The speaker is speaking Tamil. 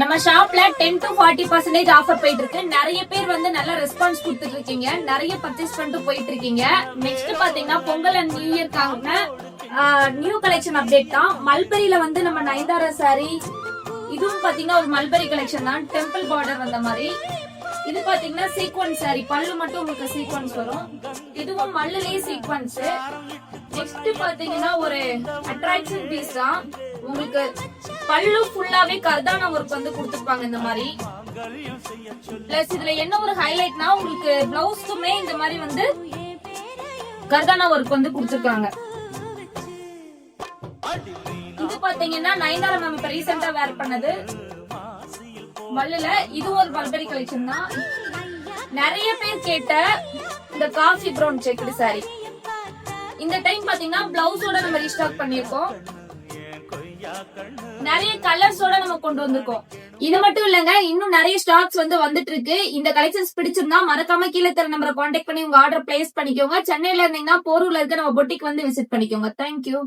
நம்ம ஷாப்ல 10 to 40% ஆஃபர் போயிட்டு இருக்கு. நிறைய பேர் வந்து நல்ல ரெஸ்பான்ஸ் கொடுத்துட்டு இருக்கீங்க. நிறைய பர்ச்சேஸ் பண்ணிட்டு போயிட்டு இருக்கீங்க. நெக்ஸ்ட் பாத்தீங்கன்னா பொங்கல் அண்ட் நியூ இயர்க்கான நியூ கலெக்ஷன் அப்டேட் தான். மல்பரியில வந்து நம்ம நயன்தாரா சாரி, இதுவும் பாத்தீங்கன்னா ஒரு மல்பரி கலெக்ஷன் தான். டெம்பிள் பார்டர் வந்த மாதிரி. இது பாத்தீங்கன்னா சீக்வன்ஸ் சாரி, பல்லு மட்டும் உங்களுக்கு சீக்வன்ஸ் வரும். இதுவும் மல்லுலயே சீக்வன்ஸ். நெக்ஸ்ட் பாத்தீங்கன்னா ஒரு அட்ராக்ஷன் பீஸ் தான். உங்களுக்கு பல்லு ஃபுல்லாவே கர்தானா ஒர்க் வந்து கொடுத்துருப்பாங்க இந்த மாதிரி. பிளஸ் இதுல என்ன ஒரு ஹைலைட்னா உங்களுக்கு பிளவுஸ்க்குமே இந்த மாதிரி வந்து கர்தானா ஒர்க் வந்து கொடுத்துருக்காங்க. இது பாத்தீங்கன்னா நயன்தாரா மேம் இப்ப ரீசெண்டா வேர் பண்ணது மல்லுல. இது ஒரு மல்பரி கலெக்ஷன் தான். நிறைய பேர் கேட்ட இந்த காஃபி ப்ரௌன் செக்குடு சாரி இந்த டைம் பாத்தீங்கன்னா பிளவுஸோட நம்ம ரீஸ்டாக் பண்ணிருக்கோம். நிறைய கலர்ஸோட நம்ம கொண்டு வந்திருக்கோம். இது மட்டும் இல்லங்க, இன்னும் நிறைய ஸ்டாக்ஸ் வந்து வந்துட்டு இருக்கு. இந்த கலெக்ஷன்ஸ் பிடிச்சிருந்தா மறக்காம கீழே தர நம்பரை கான்டாக்ட் பண்ணி உங்க ஆர்டர் பிளேஸ் பண்ணிக்கோங்க. சென்னையில இருந்தீங்கன்னா போரூர்ல இருக்க நம்ம பொட்டிக் வந்து விசிட் பண்ணிக்கோங்க. தேங்க்யூ.